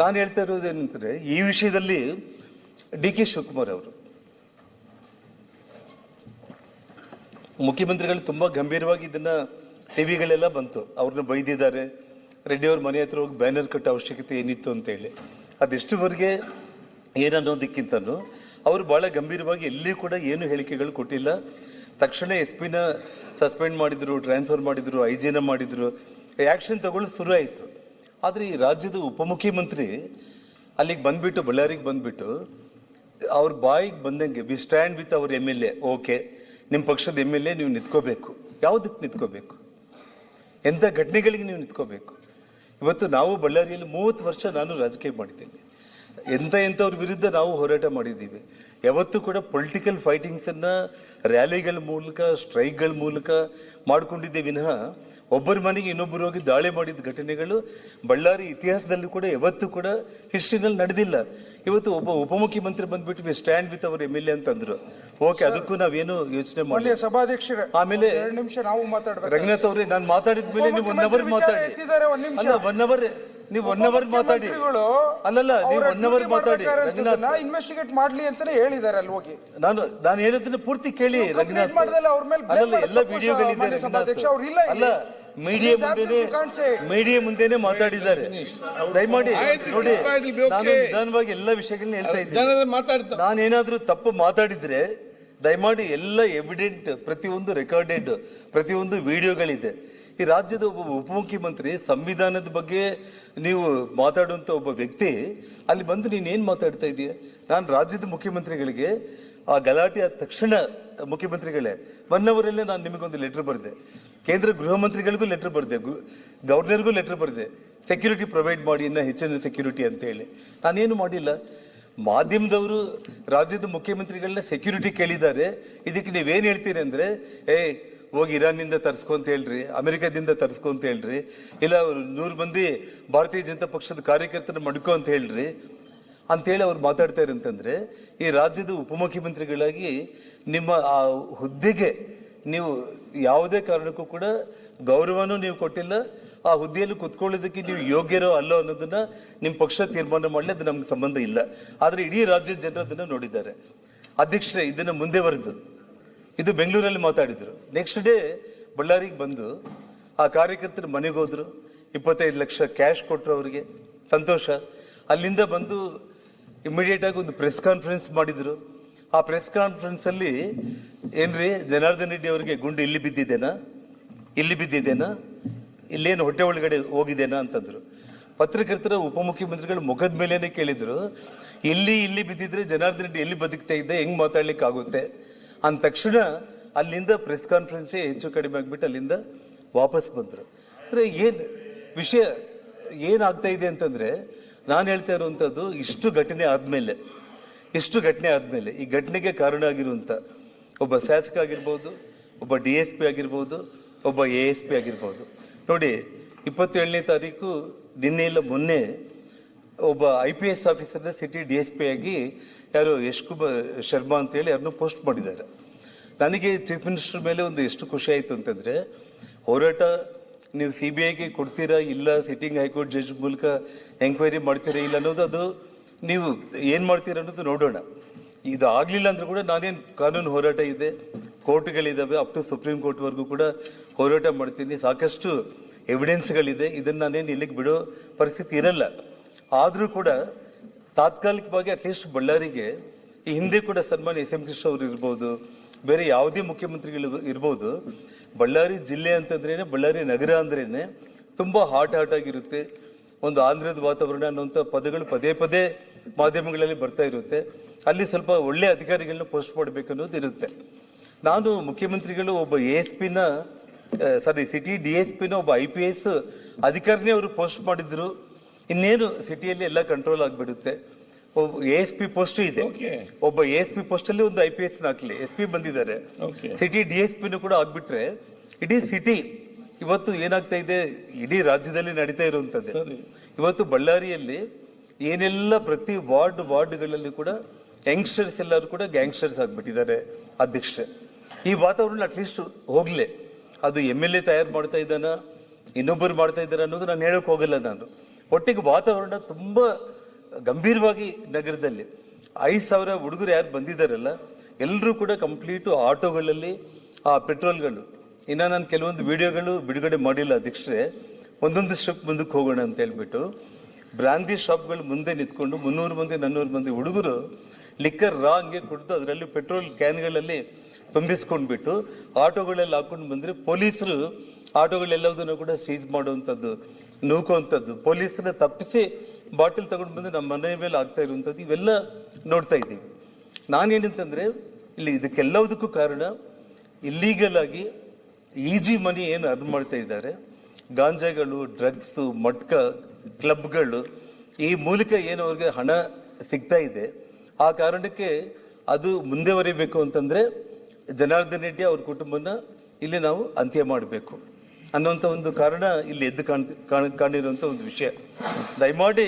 ನಾನು ಹೇಳ್ತಾ ಇರೋದು ಏನಂದ್ರೆ, ಈ ವಿಷಯದಲ್ಲಿ DK ಶಿವಕುಮಾರ್ ಅವರು ಮುಖ್ಯಮಂತ್ರಿಗಳು ತುಂಬಾ ಗಂಭೀರವಾಗಿ ಇದನ್ನ ಟಿವಿಗಳೆಲ್ಲ ಬಂತು, ಅವ್ರನ್ನ ಬೈದಿದ್ದಾರೆ, ರೆಡ್ಡಿ ಅವ್ರ ಮನೆ ಹತ್ರ ಹೋಗಿ ಬ್ಯಾನರ್ ಕಟ್ಟೋ ಅವಶ್ಯಕತೆ ಏನಿತ್ತು ಅಂತ ಹೇಳಿ. ಅದೆಷ್ಟುವರೆಗೆ ಏನನ್ನೋದಕ್ಕಿಂತನೂ ಅವರು ಬಹಳ ಗಂಭೀರವಾಗಿ ಎಲ್ಲಿ ಕೂಡ ಏನು ಹೇಳಿಕೆಗಳು ಕೊಟ್ಟಿಲ್ಲ. ತಕ್ಷಣ SP ನ ಸಸ್ಪೆಂಡ್ ಮಾಡಿದ್ರು, ಟ್ರಾನ್ಸ್ಫರ್ ಮಾಡಿದ್ರು, IG ನ ಮಾಡಿದ್ರು, ಆಕ್ಷನ್ ತಗೊಳ್ಳೋದು ಶುರು ಆಯಿತು. ಆದರೆ ಈ ರಾಜ್ಯದ ಉಪಮುಖ್ಯಮಂತ್ರಿ ಅಲ್ಲಿಗೆ ಬಂದ್ಬಿಟ್ಟು, ಬಳ್ಳಾರಿಗೆ ಬಂದ್ಬಿಟ್ಟು ಅವ್ರ ಬಾಯಿಗೆ ಬಂದಂಗೆ ವಿ ಸ್ಟ್ಯಾಂಡ್ ವಿತ್ ಅವ್ರ MLA. ಓಕೆ, ನಿಮ್ಮ ಪಕ್ಷದ MLA ನೀವು ನಿಂತ್ಕೋಬೇಕು. ಯಾವುದಕ್ಕೆ ನಿಂತ್ಕೋಬೇಕು? ಎಂಥ ಘಟನೆಗಳಿಗೆ ನೀವು ನಿಂತ್ಕೋಬೇಕು? ಇವತ್ತು ನಾವು ಬಳ್ಳಾರಿಯಲ್ಲಿ 30 ವರ್ಷ ನಾನು ರಾಜಕೀಯ ಮಾಡಿದ್ದೇನೆ. ಎಂಥವ್ರ ವಿರುದ್ಧ ನಾವು ಹೋರಾಟ ಮಾಡಿದ್ದೀವಿ. ಯಾವತ್ತೂ ಕೂಡ ಪೊಲಿಟಿಕಲ್ ಫೈಟಿಂಗ್ಸನ್ನು ರ್ಯಾಲಿಗಳ ಮೂಲಕ, ಸ್ಟ್ರೈಕ್ಗಳ ಮೂಲಕ ಮಾಡ್ಕೊಂಡಿದ್ದೆ ವಿನಃ ಒಬ್ಬರ ಮನೆಗೆ ಇನ್ನೊಬ್ಬರು ಹೋಗಿ ದಾಳಿ ಮಾಡಿದ ಘಟನೆಗಳು ಬಳ್ಳಾರಿ ಇತಿಹಾಸದಲ್ಲಿ ಕೂಡ ಯಾವತ್ತೂ ಕೂಡ ಹಿಸ್ಟ್ರಿನಲ್ಲಿ ನಡೆದಿಲ್ಲ. ಇವತ್ತು ಒಬ್ಬ ಉಪಮುಖ್ಯಮಂತ್ರಿ ಬಂದ್ಬಿಟ್ಟು we stand with our MLA ಅಂತಂದ್ರು. ಓಕೆ, ಅದಕ್ಕೂ ನಾವೇನು ಯೋಚನೆ ಮಾಡಿ. ಸಭಾಧ್ಯಕ್ಷರೇ, ಆಮೇಲೆ ನಾವು ಮಾತಾಡ್ಬೇಕು. ರಂಗನಾಥ್ ಅವರೇ, ನಾನು ಮಾತಾಡಿದ ಮೇಲೆ ನೀವು 1 ಅವರ್ ಮಾತಾಡಿ. ಅಲ್ಲ, 1 ಅವರ್ ನೀವು 1 ಅವರ್ ಮಾತಾಡಿ. ಅಲ್ಲಲ್ಲ, ನೀವು 1 ಅವರ್ ಮಾತಾಡಿ. ಇನ್ವೆಸ್ಟಿಗೇಟ್ ಮಾಡ್ಲಿ ಅಂತಾನೆ ಹೇಳಿದ್ದಾರೆ ಅಲ್ಲಿ ಹೋಗಿ. ನಾನು ಹೇಳೋದನ್ನ ಪೂರ್ತಿ ಕೇಳಿ ರಂಗನಾಥ್. ಅಲ್ಲಲ್ಲ, ಎಲ್ಲ ವಿಡಿಯೋಗಳಿದೆ. ಅಲ್ಲ, ಮೀಡಿಯಾ ಮುಂದೆನೆ ಮಾತಾಡಿದ್ದಾರೆ. ದಯಮಾಡಿ ನೋಡಿ, ನಾನು ನಿಧಾನವಾಗಿ ಎಲ್ಲ ವಿಷಯಗಳನ್ನ ಹೇಳ್ತಾ ಇದ್ದೀನಿ. ನಾನೇನಾದ್ರೂ ತಪ್ಪು ಮಾತಾಡಿದ್ರೆ ದಯಮಾಡಿ ಎಲ್ಲ ಎವಿಡೆಂಟ್, ಪ್ರತಿಯೊಂದು ರೆಕಾರ್ಡೆಡ್, ಪ್ರತಿಯೊಂದು ವಿಡಿಯೋಗಳಿದೆ. ಈ ರಾಜ್ಯದ ಒಬ್ಬ ಉಪಮುಖ್ಯಮಂತ್ರಿ ಸಂವಿಧಾನದ ಬಗ್ಗೆ ನೀವು ಮಾತಾಡುವಂತ ಒಬ್ಬ ವ್ಯಕ್ತಿ ಅಲ್ಲಿ ಬಂದು ನೀನೇನ್ ಮಾತಾಡ್ತಾ ಇದೀಯ? ನಾನು ರಾಜ್ಯದ ಮುಖ್ಯಮಂತ್ರಿಗಳಿಗೆ ಆ ಗಲಾಟೆ ಆದ ತಕ್ಷಣ, ಮುಖ್ಯಮಂತ್ರಿಗಳೇ 1 ಅವರಲ್ಲೇ ನಾನು ನಿಮಗೊಂದು ಲೆಟರ್ ಬರೆದೆ, ಕೇಂದ್ರ ಗೃಹ ಮಂತ್ರಿಗಳಿಗೂ ಲೆಟರ್ ಬರೆದೆ, ಗವರ್ನರ್ಗೂ ಲೆಟರ್ ಬರೆದೆ, ಸೆಕ್ಯೂರಿಟಿ ಪ್ರೊವೈಡ್ ಮಾಡಿ, ಇನ್ನ ಹೆಚ್ಚಿನ ಸೆಕ್ಯೂರಿಟಿ ಅಂತ ಹೇಳಿ. ನಾನೇನು ಮಾಡಿಲ್ಲ. ಮಾಧ್ಯಮದವರು ರಾಜ್ಯದ ಮುಖ್ಯಮಂತ್ರಿಗಳನ್ನ ಸೆಕ್ಯೂರಿಟಿ ಕೇಳಿದ್ದಾರೆ. ಇದಕ್ಕೆ ನೀವೇನ್ ಹೇಳ್ತೀರಿ ಅಂದ್ರೆ, ಹೋಗಿ ಇರಾನ್ನಿಂದ ತರಿಸ್ಕೊ ಅಂತ ಹೇಳ್ರಿ, ಅಮೆರಿಕದಿಂದ ತರಿಸ್ಕೊ ಅಂತ ಹೇಳ್ರಿ, ಇಲ್ಲ 100 ಮಂದಿ ಭಾರತೀಯ ಜನತಾ ಪಕ್ಷದ ಕಾರ್ಯಕರ್ತನ ಮಡ್ಕೋ ಅಂತ ಹೇಳ್ರಿ ಅಂತೇಳಿ ಅವ್ರು ಮಾತಾಡ್ತಾ ಇರಂತಂದ್ರೆ, ಈ ರಾಜ್ಯದ ಉಪಮುಖ್ಯಮಂತ್ರಿಗಳಾಗಿ ನಿಮ್ಮ ಆ ಹುದ್ದೆಗೆ ನೀವು ಯಾವುದೇ ಕಾರಣಕ್ಕೂ ಕೂಡ ಗೌರವನೂ ನೀವು ಕೊಟ್ಟಿಲ್ಲ. ಆ ಹುದ್ದೆಯಲ್ಲಿ ಕುತ್ಕೊಳ್ಳೋದಕ್ಕೆ ನೀವು ಯೋಗ್ಯರೋ ಅಲ್ಲೋ ಅನ್ನೋದನ್ನ ನಿಮ್ಮ ಪಕ್ಷ ತೀರ್ಮಾನ ಮಾಡಲಿ, ಅದು ನಮ್ಗೆ ಸಂಬಂಧ ಇಲ್ಲ. ಆದ್ರೆ ಇಡೀ ರಾಜ್ಯದ ಜನರು ಅದನ್ನ ನೋಡಿದ್ದಾರೆ. ಅಧ್ಯಕ್ಷರೇ, ಇದನ್ನ ಮುಂದೆ ಬರೆದು ಇದು ಬೆಂಗಳೂರಲ್ಲಿ ಮಾತಾಡಿದ್ರು. ನೆಕ್ಸ್ಟ್ ಡೇ ಬಳ್ಳಾರಿಗೆ ಬಂದು ಆ ಕಾರ್ಯಕರ್ತರ ಮನೆಗೆ ಹೋದ್ರು, 25 ಲಕ್ಷ ಕ್ಯಾಶ್ ಕೊಟ್ಟರು ಅವರಿಗೆ, ಸಂತೋಷ. ಅಲ್ಲಿಂದ ಬಂದು ಇಮಿಡಿಯೇಟ್ ಆಗಿ ಒಂದು ಪ್ರೆಸ್ ಕಾನ್ಫರೆನ್ಸ್ ಮಾಡಿದ್ರು. ಆ ಪ್ರೆಸ್ ಕಾನ್ಫರೆನ್ಸ್ ಅಲ್ಲಿ ಏನ್ರಿ, ಜನಾರ್ದನ್ ರೆಡ್ಡಿ ಅವರಿಗೆ ಗುಂಡು ಇಲ್ಲಿ ಬಿದ್ದಿದ್ದೇನಾ, ಇಲ್ಲೇನು ಹೊಟ್ಟೆ ಒಳಗಡೆ ಹೋಗಿದ್ದೇನಾ ಅಂತಂದ್ರು. ಪತ್ರಕರ್ತರ ಉಪಮುಖ್ಯಮಂತ್ರಿಗಳು ಮುಖದ ಮೇಲೇನೆ ಕೇಳಿದ್ರು, ಇಲ್ಲಿ ಬಿದ್ದಿದ್ರೆ ಜನಾರ್ದನ್ ರೆಡ್ಡಿ ಎಲ್ಲಿ ಬದುಕ್ತಾ ಇದ್ದೆ, ಹೆಂಗ್ ಮಾತಾಡ್ಲಿಕ್ಕೆ ಆಗುತ್ತೆ ಅಂದ ತಕ್ಷಣ ಅಲ್ಲಿಂದ ಪ್ರೆಸ್ ಕಾನ್ಫರೆನ್ಸ್ ಹೆಚ್ಚು ಕಡಿಮೆ ಆಗ್ಬಿಟ್ಟು ಅಲ್ಲಿಂದ ವಾಪಸ್ ಬಂದ್ರು. ಅಂದ್ರೆ ವಿಷಯ ಏನಾಗ್ತಾ ಇದೆ ಅಂತಂದ್ರೆ, ನಾನು ಹೇಳ್ತಾ ಇರುವಂತದ್ದು, ಇಷ್ಟು ಘಟನೆ ಆದ್ಮೇಲೆ ಈ ಘಟನೆಗೆ ಕಾರಣ ಆಗಿರುವಂತ ಒಬ್ಬ ಶಾಸಕ ಆಗಿರ್ಬೋದು, ಒಬ್ಬ DSP ಆಗಿರ್ಬೋದು, ಒಬ್ಬ ASP ಆಗಿರ್ಬೋದು. ನೋಡಿ, 27ನೇ ತಾರೀಕು ನಿನ್ನೆ ಇಲ್ಲ ಮೊನ್ನೆ ಒಬ್ಬ IPS ಆಫೀಸರ್ನ ಸಿಟಿ DSP ಆಗಿ ಯಾರು ಯಶ್ ಕುಮಾರ್ ಶರ್ಮಾ ಅಂತ ಹೇಳಿ ಅವ್ರನ್ನ ಪೋಸ್ಟ್ ಮಾಡಿದ್ದಾರೆ. ನನಗೆ ಚೀಫ್ ಮಿನಿಸ್ಟರ್ ಮೇಲೆ ಒಂದು ಎಷ್ಟು ಖುಷಿ ಆಯ್ತು ಅಂತಂದ್ರೆ, ಹೋರಾಟ ನೀವು CBIಗೆ ಕೊಡ್ತೀರಾ ಇಲ್ಲ, ಸಿಟ್ಟಿಂಗ್ ಹೈಕೋರ್ಟ್ ಜಡ್ಜ್ ಮೂಲಕ ಎಂಕ್ವೈರಿ ಮಾಡ್ತೀರಾ ಇಲ್ಲ ಅನ್ನೋದು, ಅದು ನೀವು ಏನ್ ಮಾಡ್ತೀರಾ ಅನ್ನೋದು ನೋಡೋಣ. ಇದು ಆಗ್ಲಿಲ್ಲ ಅಂದ್ರೆ ಕೂಡ ನಾನೇನು ಕಾನೂನು ಹೋರಾಟ ಇದೆ, ಕೋರ್ಟ್ಗಳಿದಾವೆ, ಅಪ್ ಟು ಸುಪ್ರೀಂ ಕೋರ್ಟ್ ವರೆಗೂ ಕೂಡ ಹೋರಾಟ ಮಾಡ್ತೀನಿ. ಸಾಕಷ್ಟು ಎವಿಡೆನ್ಸ್ಗಳಿದೆ. ಇದನ್ನ ನಾನೇನು ಇಲ್ಲಿಗೆ ಬಿಡೋ ಪರಿಸ್ಥಿತಿ ಇರಲ್ಲ. ಆದ್ರೂ ಕೂಡ ತಾತ್ಕಾಲಿಕವಾಗಿ ಅಟ್ಲೀಸ್ಟ್ ಬಳ್ಳಾರಿಗೆ, ಈ ಹಿಂದೆ ಕೂಡ ಸನ್ಮಾನ್ಯ SM ಕೃಷ್ಣ ಅವರು ಇರ್ಬೋದು, ಬೇರೆ ಯಾವುದೇ ಮುಖ್ಯಮಂತ್ರಿಗಳು ಇರ್ಬೋದು, ಬಳ್ಳಾರಿ ಜಿಲ್ಲೆ ಅಂತಂದ್ರೇನೆ, ಬಳ್ಳಾರಿ ನಗರ ಅಂದ್ರೇನೆ ತುಂಬಾ ಹಾಟ್ ಆಗಿರುತ್ತೆ. ಒಂದು ಆಂಧ್ರದ ವಾತಾವರಣ ಅನ್ನುವಂಥ ಪದಗಳು ಪದೇ ಮಾಧ್ಯಮಗಳಲ್ಲಿ ಬರ್ತಾ ಇರುತ್ತೆ. ಅಲ್ಲಿ ಸ್ವಲ್ಪ ಒಳ್ಳೆ ಅಧಿಕಾರಿಗಳನ್ನ ಪೋಸ್ಟ್ ಮಾಡಬೇಕು ಅನ್ನೋದು ಇರುತ್ತೆ. ನಾನು ಮುಖ್ಯಮಂತ್ರಿಗಳು ಒಬ್ಬ ಸಿಟಿ DSPನ ಒಬ್ಬ IPS ಅಧಿಕಾರಿನೇ ಅವರು ಪೋಸ್ಟ್ ಮಾಡಿದ್ರು. ಇನ್ನೇನು ಸಿಟಿಯಲ್ಲಿ ಎಲ್ಲ ಕಂಟ್ರೋಲ್ ಆಗ್ಬಿಡುತ್ತೆ. ಒಬ್ಬ ASP ಪೋಸ್ಟ್ ಇದೆ, ಒಬ್ಬ ASP ಪೋಸ್ಟ್ ಅಲ್ಲಿ ಒಂದು IPS ಹಾಕ್ಲಿ, SP ಬಂದಿದ್ದಾರೆ, ಸಿಟಿ DSPನೂ ಕೂಡ ಆಗ್ಬಿಟ್ರೆ ಇಡೀ ಸಿಟಿ ಇವತ್ತು ಏನಾಗ್ತಾ ಇದೆ, ಇಡೀ ರಾಜ್ಯದಲ್ಲಿ ನಡೀತಾ ಇರುವಂತದ್ದು. ಇವತ್ತು ಬಳ್ಳಾರಿಯಲ್ಲಿ ಏನೆಲ್ಲ ಪ್ರತಿ ವಾರ್ಡ್ಗಳಲ್ಲಿ ಕೂಡ ಯಂಗ್ಸ್ಟರ್ಸ್ ಎಲ್ಲರೂ ಕೂಡ ಗ್ಯಾಂಗ್ಸ್ಟರ್ಸ್ ಆಗ್ಬಿಟ್ಟಿದ್ದಾರೆ. ಅಧ್ಯಕ್ಷ, ಈ ವಾತಾವರಣ ಅಟ್ಲೀಸ್ಟ್ ಹೋಗ್ಲೆ. ಅದು MLA ತಯಾರು ಮಾಡ್ತಾ ಇದ್ದಾನ, ಇನ್ನೊಬ್ಬರು ಮಾಡ್ತಾ ಇದ್ದಾರೆ ಅನ್ನೋದು ನಾನು ಹೇಳಕ್ ಹೋಗಲ್ಲ. ನಾನು ಒಟ್ಟಿಗೆ ವಾತಾವರಣ ತುಂಬಾ ಗಂಭೀರವಾಗಿ ನಗರದಲ್ಲಿ 5,000 ಹುಡುಗರು ಯಾರು ಬಂದಿದ್ದಾರಲ್ಲ ಎಲ್ಲರೂ ಕೂಡ ಕಂಪ್ಲೀಟ್ ಆಟೋಗಳಲ್ಲಿ ಆ ಪೆಟ್ರೋಲ್ಗಳು. ಇನ್ನ ನಾನು ಕೆಲವೊಂದು ವಿಡಿಯೋಗಳು ಬಿಡುಗಡೆ ಮಾಡಿಲ್ಲ ಅಧ್ಯಕ್ಷರೇ. ಒಂದೊಂದು ಸ್ಟೆಪ್ ಮುಂದಕ್ಕೆ ಹೋಗೋಣ ಅಂತ ಹೇಳ್ಬಿಟ್ಟು ಬ್ರಾಂದಿ ಶಾಪ್ಗಳು ಮುಂದೆ ನಿಂತ್ಕೊಂಡು 300 ಮಂದಿ 400 ಮಂದಿ ಹುಡುಗರು ಲಿಕ್ಕರ್ ಹಂಗೆ ಕುಡಿದು ಅದರಲ್ಲಿ ಪೆಟ್ರೋಲ್ ಕ್ಯಾನ್ಗಳಲ್ಲಿ ತುಂಬಿಸ್ಕೊಂಡ್ಬಿಟ್ಟು ಆಟೋಗಳಲ್ಲಿ ಹಾಕೊಂಡು ಬಂದ್ರೆ ಪೊಲೀಸರು ಆಟೋಗಳೆಲ್ಲದನ್ನು ಕೂಡ ಸೀಸ್ ಮಾಡುವಂಥದ್ದು, ನೂಕುವಂಥದ್ದು, ಪೊಲೀಸರನ್ನ ತಪ್ಪಿಸಿ ಬಾಟಲ್ ತಗೊಂಡು ಬಂದು ನಮ್ಮ ಮನೆ ಮೇಲೆ ಆಗ್ತಾ ಇರುವಂಥದ್ದು ಇವೆಲ್ಲ ನೋಡ್ತಾ ಇದ್ದೀವಿ. ನಾನೇನಂತಂದ್ರೆ ಇಲ್ಲಿ ಇದಕ್ಕೆಲ್ಲದಕ್ಕೂ ಕಾರಣ ಇಲ್ಲೀಗಲ್ ಆಗಿ ಈಜಿ ಮನಿ ಏನು ಅರ್ನ್ ಮಾಡ್ತಾ ಇದ್ದಾರೆ, ಗಾಂಜಾಗಳು, ಡ್ರಗ್ಸು, ಮಟ್ಕ, ಕ್ಲಬ್ಗಳು, ಈ ಮೂಲಕ ಏನು ಅವ್ರಿಗೆ ಹಣ ಸಿಗ್ತಾ ಇದೆ. ಆ ಕಾರಣಕ್ಕೆ ಅದು ಮುಂದೆವರಿಬೇಕು ಅಂತಂದ್ರೆ ಜನಾರ್ದನ್ ರೆಡ್ಡಿ ಅವ್ರ ಕುಟುಂಬನ ಇಲ್ಲಿ ನಾವು ಅಂತ್ಯ ಮಾಡಬೇಕು ಅನ್ನೋಂಥ ಒಂದು ಕಾರಣ ಇಲ್ಲಿ ಎದ್ದು ಕಾಣಿರುವಂಥ ಒಂದು ವಿಷಯ. ದಯಮಾಡಿ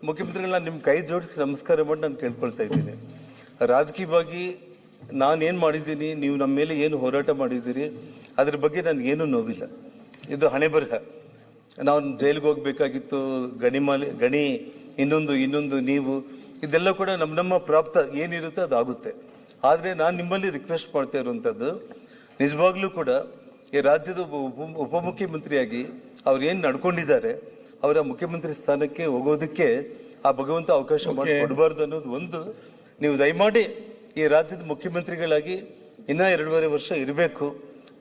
ಮುಖ್ಯಮಂತ್ರಿಗಳನ್ನ ನಿಮ್ಮ ಕೈ ಜೋಡಿಸಿ ನಮಸ್ಕಾರ ಮಾಡಿ ನಾನು ಕೇಳ್ಕೊಳ್ತಾ ಇದ್ದೀನಿ. ರಾಜಕೀಯವಾಗಿ ನಾನೇನು ಮಾಡಿದ್ದೀನಿ, ನೀವು ನಮ್ಮ ಮೇಲೆ ಏನು ಹೋರಾಟ ಮಾಡಿದ್ದೀರಿ, ಅದ್ರ ಬಗ್ಗೆ ನನಗೇನು ನೋವಿಲ್ಲ. ಇದು ಹಣೆ ಬರಹ. ನಾವು ಜೈಲಿಗೆ ಹೋಗ್ಬೇಕಾಗಿತ್ತು, ಗಣಿ ಇನ್ನೊಂದು ನೀವು ಇದೆಲ್ಲ ಕೂಡ ನಮ್ಮ ಪ್ರಾಪ್ತ ಏನಿರುತ್ತೆ ಅದಾಗುತ್ತೆ. ಆದರೆ ನಾನು ನಿಮ್ಮಲ್ಲಿ ರಿಕ್ವೆಸ್ಟ್ ಮಾಡ್ತಾ ಇರುವಂಥದ್ದು, ನಿಜವಾಗ್ಲೂ ಕೂಡ ಈ ರಾಜ್ಯದ ಉಪಮುಖ್ಯಮಂತ್ರಿಯಾಗಿ ಅವ್ರು ಏನು ನಡ್ಕೊಂಡಿದ್ದಾರೆ, ಅವರ ಮುಖ್ಯಮಂತ್ರಿ ಸ್ಥಾನಕ್ಕೆ ಹೋಗೋದಕ್ಕೆ ಆ ಭಗವಂತ ಅವಕಾಶ ಮಾಡಿ ಕೊಡಬಾರ್ದು ಅನ್ನೋದು ಒಂದು. ನೀವು ದಯಮಾಡಿ ಈ ರಾಜ್ಯದ ಮುಖ್ಯಮಂತ್ರಿಗಳಾಗಿ ಇನ್ನ 2.5 ವರ್ಷ ಇರಬೇಕು,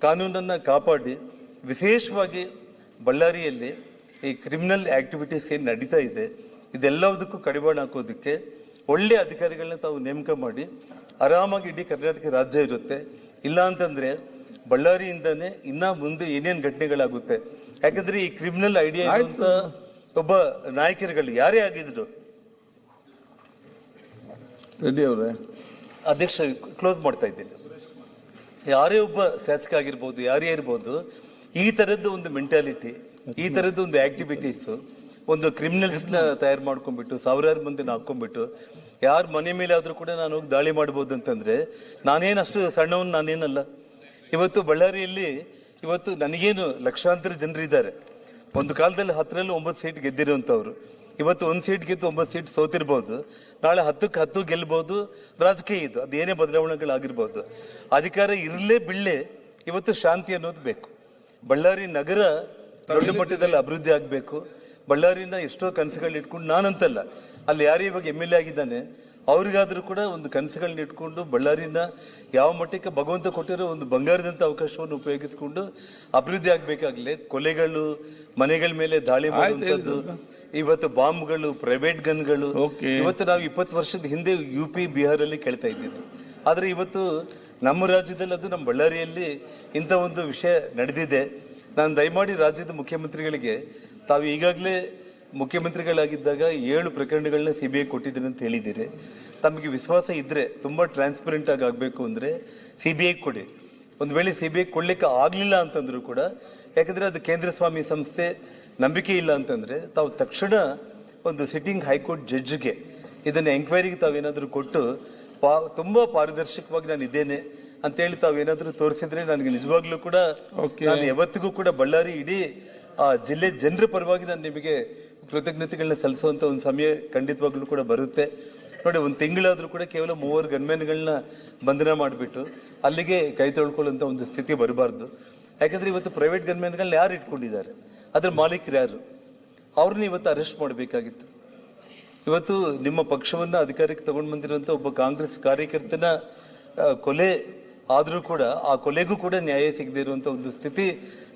ಕಾನೂನನ್ನ ಕಾಪಾಡಿ. ವಿಶೇಷವಾಗಿ ಬಳ್ಳಾರಿಯಲ್ಲಿ ಈ ಕ್ರಿಮಿನಲ್ ಆಕ್ಟಿವಿಟೀಸ್ ಏನು ನಡೀತಾ ಇದೆ ಇದೆಲ್ಲದಕ್ಕೂ ಕಡಿವಾಣ ಹಾಕೋದಕ್ಕೆ ಒಳ್ಳೆ ಅಧಿಕಾರಿಗಳನ್ನ ತಾವು ನೇಮಕ ಮಾಡಿ ಆರಾಮಾಗಿ ಇಡೀ ಕರ್ನಾಟಕ ರಾಜ್ಯ ಇರುತ್ತೆ. ಇಲ್ಲ ಅಂತಂದ್ರೆ ಬಳ್ಳಾರಿಯಿಂದಾನೆ ಇನ್ನ ಮುಂದೆ ಏನೇನು ಘಟನೆಗಳಾಗುತ್ತೆ. ಯಾಕಂದ್ರೆ ಈ ಕ್ರಿಮಿನಲ್ ಐಡಿಯಾ ಇರುವಂತ ಒಬ್ಬ ನಾಯಕರುಗಳು ಯಾರೇ ಆಗಿದ್ರು, ರೆಡ್ಡಿ ಅವರೇ ಅಧ್ಯಕ್ಷ ಕ್ಲೋಸ್ ಮಾಡ್ತಾ ಇದ್ದೀನಿ, ಯಾರೇ ಒಬ್ಬ ಶಾಸಕ ಆಗಿರ್ಬೋದು, ಯಾರೇ ಇರ್ಬೋದು, ಈ ತರದ್ದು ಒಂದು ಮೆಂಟಾಲಿಟಿ, ಈ ತರದ್ದು ಒಂದು ಆಕ್ಟಿವಿಟೀಸ್, ಒಂದು ಕ್ರಿಮಿನಲ್ಸ್ ನ ತಯಾರು ಮಾಡ್ಕೊಂಡ್ಬಿಟ್ಟು ಸಾವಿರಾರು ಮಂದಿನ ಹಾಕೊಂಡ್ಬಿಟ್ಟು ಯಾರ ಮನೆ ಮೇಲೆ ಆದ್ರೂ ಕೂಡ ನಾನು ಹೋಗಿ ದಾಳಿ ಮಾಡ್ಬೋದು ಅಂತಂದ್ರೆ ನಾನೇನಷ್ಟು ಸಣ್ಣವನ್ ನಾನೇನಲ್ಲ. ಇವತ್ತು ಬಳ್ಳಾರಿಯಲ್ಲಿ ಇವತ್ತು ನನಗೇನು ಲಕ್ಷಾಂತರ ಜನರಿದ್ದಾರೆ. ಒಂದು ಕಾಲದಲ್ಲಿ 10ರಲ್ಲಿ 9 ಸೀಟ್ ಗೆದ್ದಿರುವಂತವ್ರು ಇವತ್ತು 1 ಸೀಟ್ ಗೆದ್ದು 9 ಸೀಟ್ ಸೋತಿರ್ಬೋದು, ನಾಳೆ 10ಕ್ಕೆ 10 ಗೆಲ್ಬಹುದು. ರಾಜಕೀಯ ಇದು, ಅದೇನೇ ಬದಲಾವಣೆಗಳಾಗಿರ್ಬೋದು. ಅಧಿಕಾರ ಇರಲೇ ಬಿಡ್ಲೆ ಇವತ್ತು ಶಾಂತಿ ಅನ್ನೋದು ಬೇಕು. ಬಳ್ಳಾರಿ ನಗರ ದೊಡ್ಡ ಮಟ್ಟದಲ್ಲಿ ಅಭಿವೃದ್ಧಿ ಆಗಬೇಕು. ಬಳ್ಳಾರಿನ ಎಷ್ಟೋ ಕನಸುಗಳನ್ನ ಇಟ್ಕೊಂಡು, ನಾನಂತಲ್ಲ, ಅಲ್ಲಿ ಯಾರೇ ಇವಾಗ MLA ಆಗಿದ್ದಾನೆ ಅವ್ರಿಗಾದ್ರೂ ಕೂಡ ಒಂದು ಕನಸುಗಳನ್ನ ಇಟ್ಕೊಂಡು ಬಳ್ಳಾರಿನ ಯಾವ ಮಟ್ಟಕ್ಕೆ ಭಗವಂತ ಕೊಟ್ಟಿರೋ ಒಂದು ಬಂಗಾರದಂತ ಅವಕಾಶವನ್ನು ಉಪಯೋಗಿಸಿಕೊಂಡು ಅಭಿವೃದ್ಧಿ ಆಗ್ಬೇಕಾಗ್ಲಿ. ಕೊಲೆಗಳು, ಮನೆಗಳ ಮೇಲೆ ದಾಳಿ ಮಾಡುವಂಥದ್ದು, ಇವತ್ತು ಬಾಂಬ್ಗಳು, ಪ್ರೈವೇಟ್ ಗನ್ಗಳು, ಇವತ್ತು ನಾವು 20 ವರ್ಷದ ಹಿಂದೆ UP ಬಿಹಾರಲ್ಲಿ ಕೇಳ್ತಾ ಇದ್ದಿದ್ದು. ಆದ್ರೆ ಇವತ್ತು ನಮ್ಮ ರಾಜ್ಯದಲ್ಲಿ ಅದು ನಮ್ಮ ಬಳ್ಳಾರಿಯಲ್ಲಿ ಇಂಥ ಒಂದು ವಿಷಯ ನಡೆದಿದೆ. ನಾನು ದಯಮಾಡಿ ರಾಜ್ಯದ ಮುಖ್ಯಮಂತ್ರಿಗಳಿಗೆ, ತಾವು ಈಗಾಗಲೇ ಮುಖ್ಯಮಂತ್ರಿಗಳಾಗಿದ್ದಾಗ 7 ಪ್ರಕರಣಗಳನ್ನ CBI ಕೊಟ್ಟಿದ್ದೀನಿ ಅಂತ ಹೇಳಿದ್ದೀರಿ. ತಮಗೆ ವಿಶ್ವಾಸ ಇದ್ರೆ, ತುಂಬಾ ಟ್ರಾನ್ಸ್ಪರೆಂಟ್ ಆಗಿ ಆಗ್ಬೇಕು ಅಂದ್ರೆ CBI ಕೊಡಿ. ಒಂದು ವೇಳೆ CBI ಕೊಡ್ಲಿಕ್ಕೆ ಆಗ್ಲಿಲ್ಲ ಅಂತಂದ್ರು ಕೂಡ, ಯಾಕಂದ್ರೆ ಅದು ಕೇಂದ್ರ ಸ್ವಾಮಿ ಸಂಸ್ಥೆ, ನಂಬಿಕೆ ಇಲ್ಲ ಅಂತಂದ್ರೆ ತಾವು ತಕ್ಷಣ ಒಂದು ಸಿಟ್ಟಿಂಗ್ ಹೈಕೋರ್ಟ್ ಜಡ್ಜ್ಗೆ ಇದನ್ನ ಎಂಕ್ವೈರಿಗೆ ತಾವೇನಾದ್ರೂ ಕೊಟ್ಟು ತುಂಬಾ ಪಾರದರ್ಶಕವಾಗಿ ನಾನು ಇದ್ದೇನೆ ಅಂತೇಳಿ ತಾವೇನಾದ್ರೂ ತೋರಿಸಿದ್ರೆ ನನಗೆ ನಿಜವಾಗ್ಲೂ ಕೂಡ ನಾನು ಯಾವತ್ತಿಗೂ ಕೂಡ ಬಳ್ಳಾರಿ ಇಡೀ ಆ ಜಿಲ್ಲೆ ಜನರ ಪರವಾಗಿ ನಾನು ನಿಮಗೆ ಕೃತಜ್ಞತೆಗಳನ್ನ ಸಲ್ಲಿಸುವಂತ ಒಂದು ಸಮಯ ಖಂಡಿತವಾಗ್ಲೂ ಕೂಡ ಬರುತ್ತೆ. ನೋಡಿ, 1 ತಿಂಗಳಾದ್ರೂ ಕೂಡ ಕೇವಲ 3 ಗನ್ಮೆನ್ಗಳನ್ನ ಬಂಧನ ಮಾಡಿಬಿಟ್ಟು ಅಲ್ಲಿಗೆ ಕೈ ತೊಳ್ಕೊಳ್ಳುವಂತ ಒಂದು ಸ್ಥಿತಿ ಬರಬಾರ್ದು. ಯಾಕಂದ್ರೆ ಇವತ್ತು ಪ್ರೈವೇಟ್ ಗನ್ಮೆನ್ಗಳನ್ನ ಯಾರು ಇಟ್ಕೊಂಡಿದ್ದಾರೆ, ಅದ್ರ ಮಾಲೀಕರು ಯಾರು, ಅವ್ರನ್ನ ಇವತ್ತು ಅರೆಸ್ಟ್ ಮಾಡಬೇಕಾಗಿತ್ತು. ಇವತ್ತು ನಿಮ್ಮ ಪಕ್ಷವನ್ನ ಅಧಿಕಾರಕ್ಕೆ ತಗೊಂಡು ಬಂದಿರುವಂತ ಒಬ್ಬ ಕಾಂಗ್ರೆಸ್ ಕಾರ್ಯಕರ್ತನ ಕೊಲೆ ಆದ್ರೂ ಕೂಡ ಆ ಕೊಲೆಗೂ ಕೂಡ ನ್ಯಾಯ ಸಿಗದೆ ಇರುವಂತ ಒಂದು ಸ್ಥಿತಿ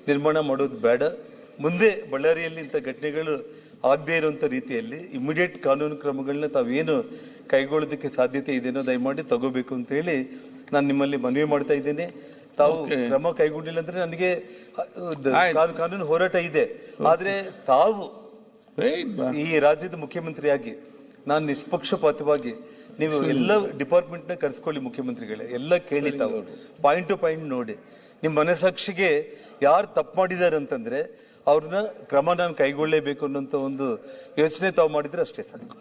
ನಿರ್ಮಾಣ ಮಾಡೋದು ಬೇಡ. ಮುಂದೆ ಬಳ್ಳಾರಿಯಲ್ಲಿ ಇಂಥ ಘಟನೆಗಳು ಆಗದೆ ಇರುವಂತ ರೀತಿಯಲ್ಲಿ ಇಮಿಡಿಯೇಟ್ ಕಾನೂನು ಕ್ರಮಗಳನ್ನ ತಾವೇನು ಕೈಗೊಳ್ಳೋದಕ್ಕೆ ಸಾಧ್ಯತೆ ಇದೆಯೋ ದಯಮಾಡಿ ತಗೋಬೇಕು ಅಂತ ಹೇಳಿ ನಾನು ನಿಮ್ಮಲ್ಲಿ ಮನವಿ ಮಾಡ್ತಾ ಇದ್ದೇನೆ. ತಾವು ಕ್ರಮ ಕೈಗೊಂಡಿಲ್ಲ ಅಂದ್ರೆ ನನಗೆ ಕಾನೂನು ಹೋರಾಟ ಇದೆ. ಆದ್ರೆ ತಾವು ಈ ರಾಜ್ಯದ ಮುಖ್ಯಮಂತ್ರಿಯಾಗಿ ನಾನು ನಿಷ್ಪಕ್ಷಪಾತವಾಗಿ ನೀವು ಎಲ್ಲ ಡಿಪಾರ್ಟ್ಮೆಂಟ್ ನ ಕರೆಸ್ಕೊಳ್ಳಿ ಮುಖ್ಯಮಂತ್ರಿಗಳೇ, ಎಲ್ಲ ಕೇಳಿ ತಾವು ಪಾಯಿಂಟ್ ಟು ಪಾಯಿಂಟ್ ನೋಡಿ, ನಿಮ್ಮ ಮನಸ್ಸಾಕ್ಷಿಗೆ ಯಾರು ತಪ್ಪು ಮಾಡಿದ್ದಾರೆ ಅಂತಂದ್ರೆ ಅವ್ರನ್ನ ಕ್ರಮ ನಾನು ಕೈಗೊಳ್ಳಲೇಬೇಕು ಅನ್ನೋಂಥ ಒಂದು ಯೋಚನೆ ತಾವು ಮಾಡಿದ್ರೆ ಅಷ್ಟೇ ಸಾಕು.